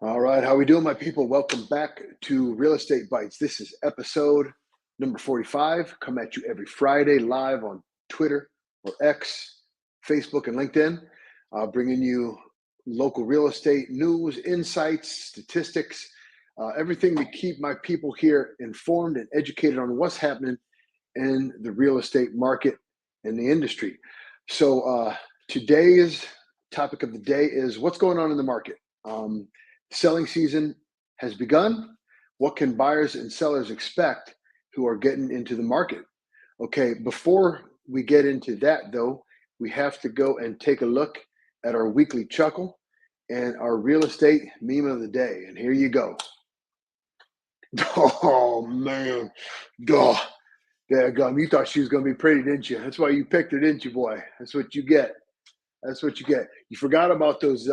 All right, how we doing, my people? Welcome back to Real Estate Bites. This is episode number 45. Come at you every Friday live on Twitter or X, Facebook, and LinkedIn, bringing you local real estate news, insights, statistics, everything to keep my people here informed and educated on what's happening in the real estate market and the industry. So today's topic of the day is what's going on in the market. Selling season has begun. What can buyers and sellers expect who are getting into the market? Okay, before we get into that, though, we have to go and take a look at our weekly chuckle and our real estate meme of the day. And here you go. Oh, man. Duh. Yeah, gum. You thought she was going to be pretty, didn't you? That's why you picked her, didn't you, boy? That's what you get. That's what you get. You forgot about those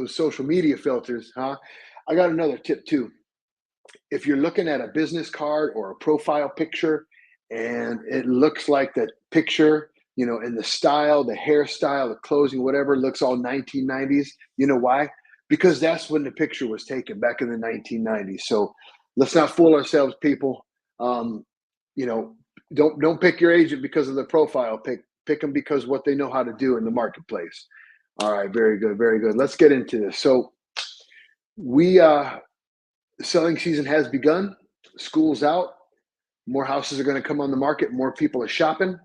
social media filters, huh? I got another tip too. If you're looking at a business card or a profile picture and it looks like that picture, in the style, the hairstyle, the clothing, whatever, looks all 1990s, you know why? Because that's when the picture was taken back in the 1990s. So let's not fool ourselves, people. Um, you know, don't pick your agent because of the profile. Pick them because what they know how to do in the marketplace. All right, very good, very good. Let's get into this. So we selling season has begun. School's out. More houses are going to come on the market. More people are shopping.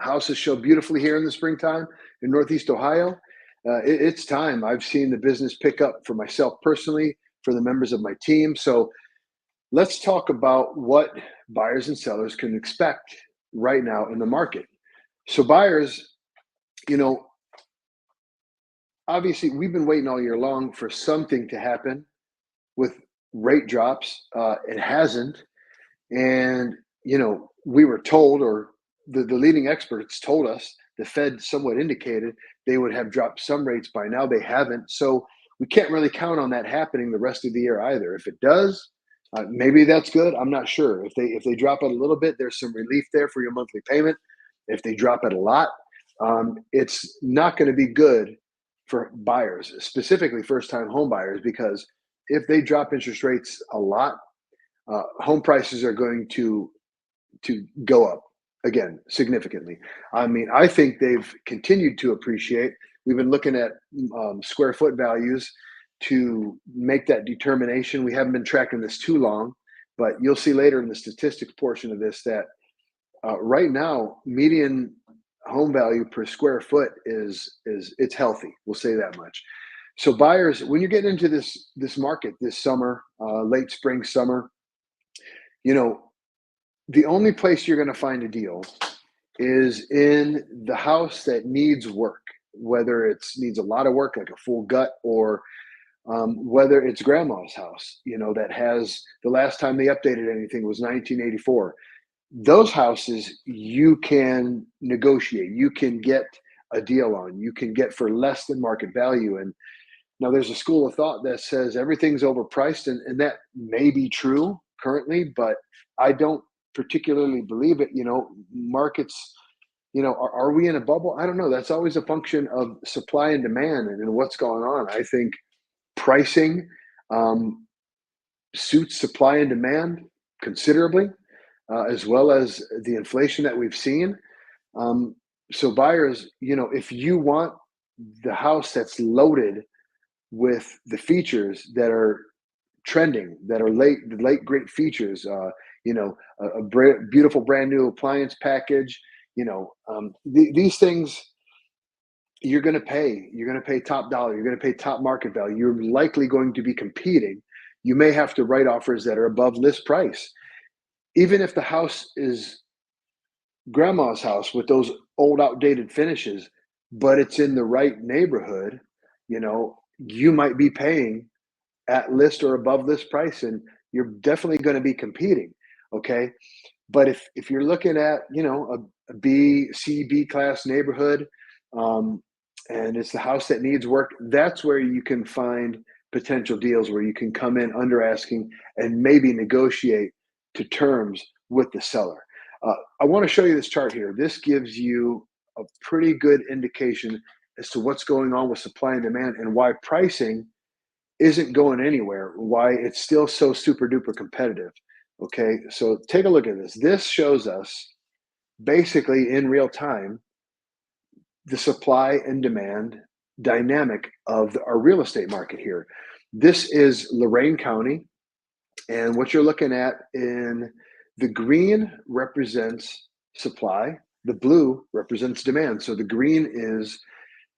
Houses show beautifully here in the springtime in Northeast Ohio. It's time. I've seen the business pick up for myself personally, for the members of my team. So let's talk about what buyers and sellers can expect right now in the market. So buyers, you know, obviously we've been waiting all year long for something to happen with rate drops. It hasn't. And, we were told, or the leading experts told us, the Fed somewhat indicated they would have dropped some rates by now. They haven't. So we can't really count on that happening the rest of the year either. If it does, maybe that's good. I'm not sure. If they drop it a little bit, there's some relief there for your monthly payment. If they drop it a lot, it's not going to be good for buyers, specifically first-time home buyers, because if they drop interest rates a lot, home prices are going to go up again significantly. I mean, I think they've continued to appreciate. We've been looking at square foot values to make that determination. We haven't been tracking this too long, but you'll see later in the statistics portion of this that right now median home value per square foot is it's healthy. We'll say that much. So buyers, when you get into this market this summer, late spring, summer, you know, the only place you're going to find a deal is in the house that needs work, whether it needs a lot of work, like a full gut, or whether it's grandma's house, that has the last time they updated anything was 1984. Those houses you can negotiate, you can get a deal on, you can get for less than market value. And now there's a school of thought that says everything's overpriced, and that may be true currently, but I don't particularly believe it. Markets, are we in a bubble? I don't know. That's always a function of supply and demand and what's going on. I think pricing um, suits supply and demand considerably, as well as the inflation that we've seen. So buyers, if you want the house that's loaded with the features that are trending, that are late great features, beautiful brand new appliance package, these things you're going to pay top dollar, you're going to pay top market value, you're likely going to be competing. You may have to write offers that are above list price, even if the house is grandma's house with those old outdated finishes, but it's in the right neighborhood. You might be paying at list or above list price, and you're definitely going to be competing. Okay, but if you're looking at a B, C, B class neighborhood, um, and it's the house that needs work, that's where you can find potential deals where you can come in under asking and maybe negotiate to terms with the seller. I want to show you this chart here. This gives you a pretty good indication as to what's going on with supply and demand and why pricing isn't going anywhere, why it's still so super duper competitive. Okay, so take a look at this. This shows us basically in real time the supply and demand dynamic of our real estate market here. This is Lorain County, and what you're looking at in the green represents supply, the blue represents demand. So the green is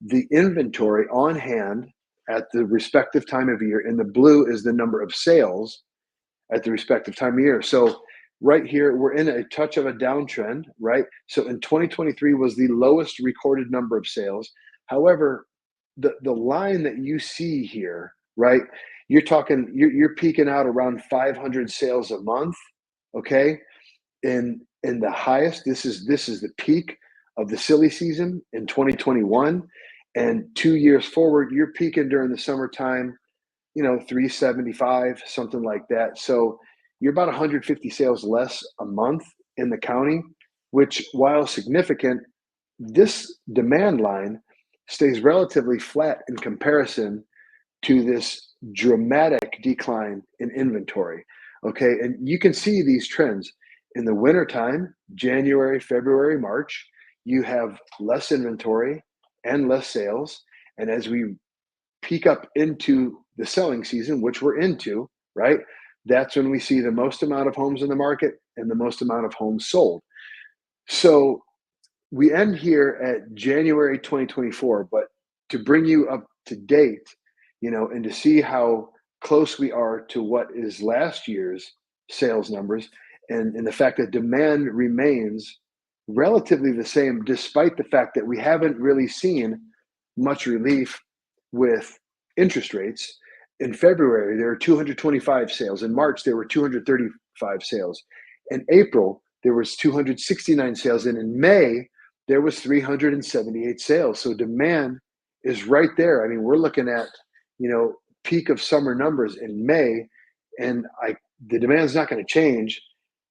the inventory on hand at the respective time of year, and the blue is the number of sales at the respective time of year. So right here, we're in a touch of a downtrend, right? So in 2023 was the lowest recorded number of sales. However, the line that you see here, right? You're peaking out around 500 sales a month, okay? In the highest, this is the peak of the silly season in 2021, and 2 years forward, you're peaking during the summertime, 375, something like that. So you're about 150 sales less a month in the county, which, while significant, this demand line stays relatively flat in comparison to this dramatic decline in inventory. Okay. And you can see these trends in the wintertime, January, February, March, you have less inventory and less sales. And as we peak up into the selling season, which we're into, right? That's when we see the most amount of homes in the market and the most amount of homes sold. So we end here at January 2024, but to bring you up to date, and to see how close we are to what is last year's sales numbers, and the fact that demand remains relatively the same, despite the fact that we haven't really seen much relief with interest rates. In February, there were 225 sales. In March, there were 235 sales. In April, there was 269 sales. And in May, there was 378 sales. So demand is right there. I mean, we're looking at, peak of summer numbers in May, and the demand's not going to change.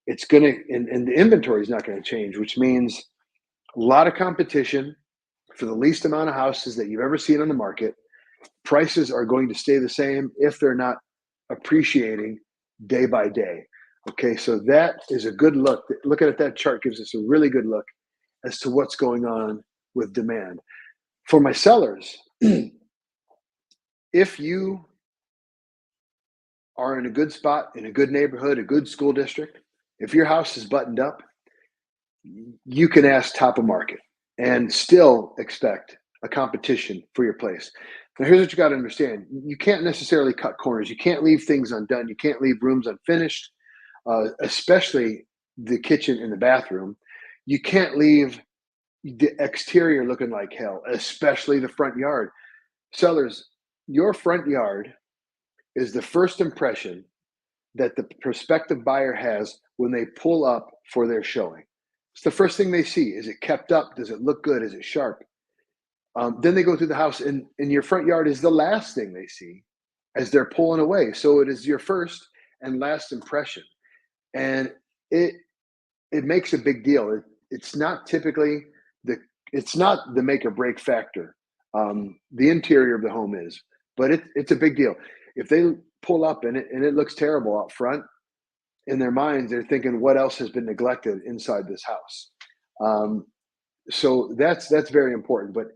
It's going to, and the inventory is not going to change, which means a lot of competition for the least amount of houses that you've ever seen on the market. Prices are going to stay the same if they're not appreciating day by day. Okay, so that is a good look. Looking at that chart gives us a really good look as to what's going on with demand. For my sellers, if you are in a good spot, in a good neighborhood, a good school district, if your house is buttoned up, you can ask top of market and still expect a competition for your place. Now, here's what you got to understand. You can't necessarily cut corners. You can't leave things undone. You can't leave rooms unfinished, especially the kitchen and the bathroom. You can't leave the exterior looking like hell, especially the front yard. Sellers, your front yard is the first impression that the prospective buyer has when they pull up for their showing. It's the first thing they see. Is it kept up? Does it look good? Is it sharp? Then they go through the house, and your front yard is the last thing they see as they're pulling away. So it is your first and last impression, and it makes a big deal. It's not typically it's not the make or break factor. The interior of the home is, but it's a big deal. If they pull up in it and it looks terrible out front, in their minds they're thinking, what else has been neglected inside this house? So that's very important. But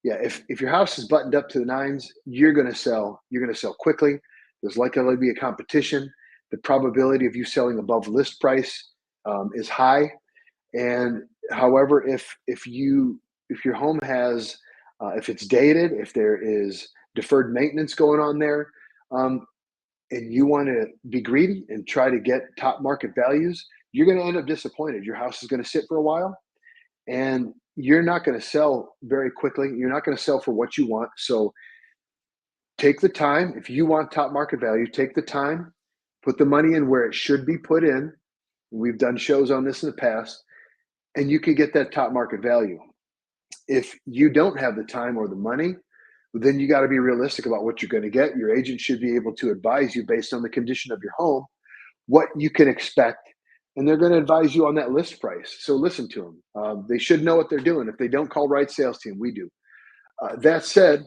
yeah, if your house is buttoned up to the nines, you're going to sell. You're going to sell quickly. There's likely to be a competition. The probability of you selling above list price is high. And however, if your home has if it's dated, if there is deferred maintenance going on there, and you want to be greedy and try to get top market values, you're going to end up disappointed. Your house is going to sit for a while, and you're not going to sell very quickly. You're not going to sell for what you want. So take the time. If you want top market value, take the time, put the money in where it should be put in. We've done shows on this in the past, and you can get that top market value. If you don't have the time or the money, then you got to be realistic about what you're going to get. Your agent should be able to advise you based on the condition of your home, what you can expect, and they're going to advise you on that list price. So listen to them. They should know what they're doing. If they don't, call Right Sales Team. We do. That said,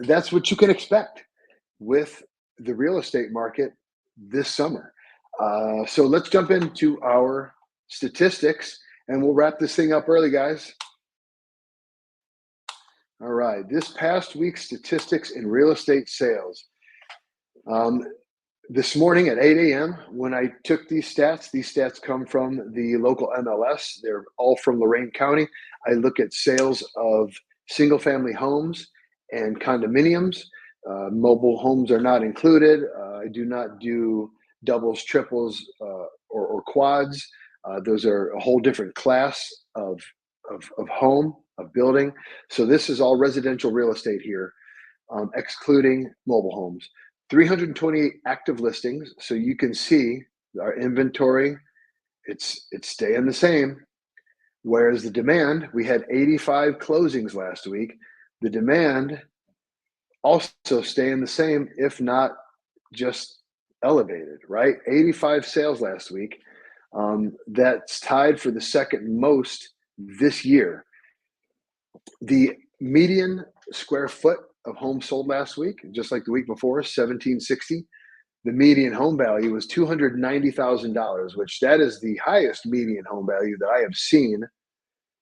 that's what you can expect. with the real estate market this summer. So let's jump into our statistics and we'll wrap this thing up early, guys. All right, this past week's statistics in real estate sales. This morning at 8 a.m., when I took these stats come from the local MLS. They're all from Lorain County. I look at sales of single family homes and condominiums. Mobile homes are not included. I do not do doubles, triples, or quads. Those are a whole different class of home, of building. So this is all residential real estate here, excluding mobile homes. 328 active listings. So you can see our inventory, it's staying the same. Whereas the demand, we had 85 closings last week. The demand also staying the same, if not just elevated, right? 85 sales last week. That's tied for the second most this year. The median square foot of homes sold last week, just like the week before, 1760. The median home value was $290,000, which that is the highest median home value that I have seen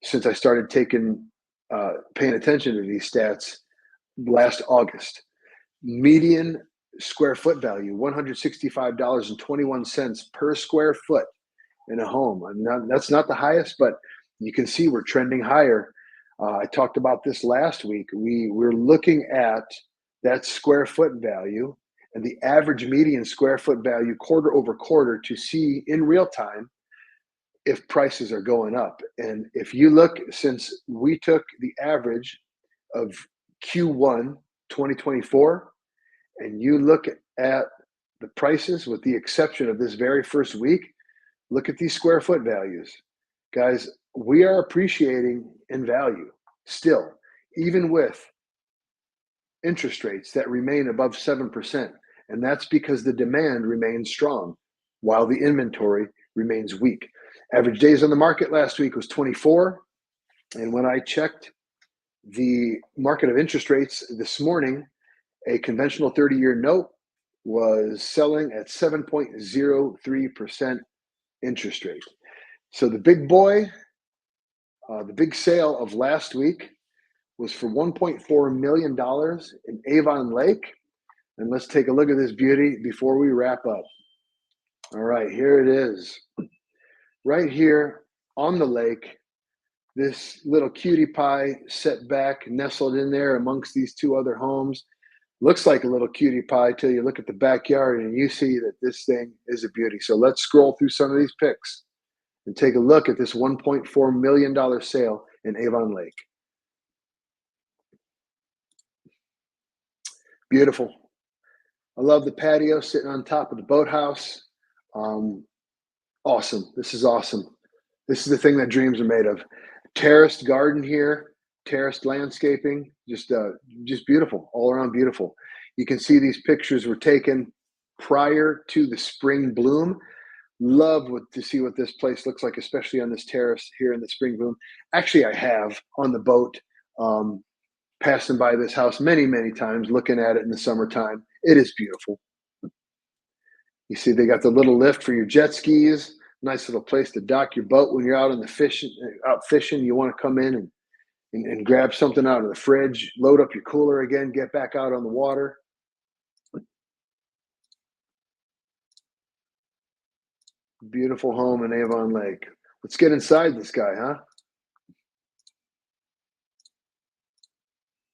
since I started paying attention to these stats last August. Median square foot value, $165.21 per square foot in a home. That's not the highest, but you can see we're trending higher. I talked about this last week. We're looking at that square foot value and the average median square foot value quarter over quarter to see in real time if prices are going up. And if you look, since we took the average of Q1 2024 and you look at the prices with the exception of this very first week, look at these square foot values. Guys, we are appreciating in value still, even with interest rates that remain above 7%. And that's because the demand remains strong while the inventory remains weak. Average days on the market last week was 24. And when I checked the market of interest rates this morning, a conventional 30-year note was selling at 7.03% interest rate. So the big boy, the big sale of last week was for $1.4 million in Avon Lake. And let's take a look at this beauty before we wrap up. All right, here it is. Right here on the lake, this little cutie pie set back, nestled in there amongst these two other homes. Looks like a little cutie pie till you look at the backyard and you see that this thing is a beauty. So let's scroll through some of these pics and take a look at this $1.4 million sale in Avon Lake. Beautiful. I love the patio sitting on top of the boathouse. Awesome. This is awesome. This is the thing that dreams are made of. Terraced garden here, terraced landscaping, just beautiful, all around beautiful. You can see these pictures were taken prior to the spring bloom. Love to see what this place looks like, especially on this terrace here in the spring bloom. Actually, I have on the boat, passing by this house many, many times, looking at it in the summertime. It is beautiful. You see, they got the little lift for your jet skis. Nice little place to dock your boat when you're out fishing. You want to come in and grab something out of the fridge, load up your cooler again, get back out on the water. Beautiful home in Avon Lake. Let's get inside this guy, huh?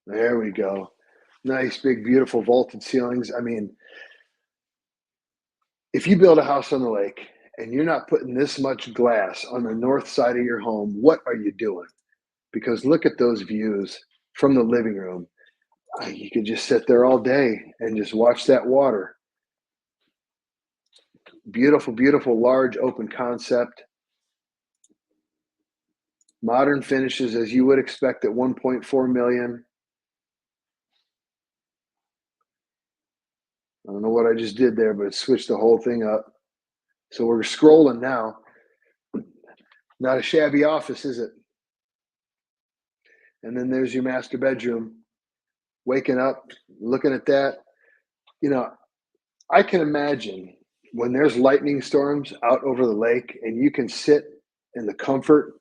There we go. Nice, big, beautiful vaulted ceilings. I mean, if you build a house on the lake and you're not putting this much glass on the north side of your home, what are you doing? Because look at those views from the living room. You could just sit there all day and just watch that water. Beautiful, beautiful, large, open concept. Modern finishes as you would expect at 1.4 million. I don't know what I just did there, but it switched the whole thing up. So we're scrolling now. Not a shabby office, is it? And then there's your master bedroom. Waking up, looking at that. you know, I can imagine when there's lightning storms out over the lake and you can sit in the comfort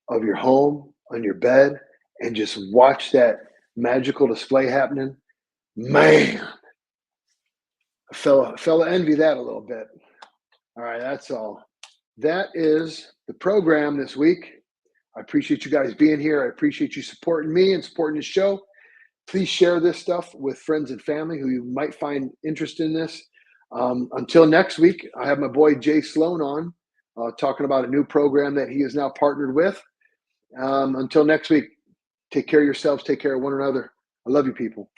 of your home on your bed and just watch that magical display happening. Man, fella envy that a little bit. All right, that's all. That is the program this week. I appreciate you guys being here. I appreciate you supporting me and supporting the show. Please share this stuff with friends and family who you might find interest in this. Until next week, I have my boy Jay Sloan on talking about a new program that he is now partnered with. Until next week, take care of yourselves, take care of one another. I love you, people.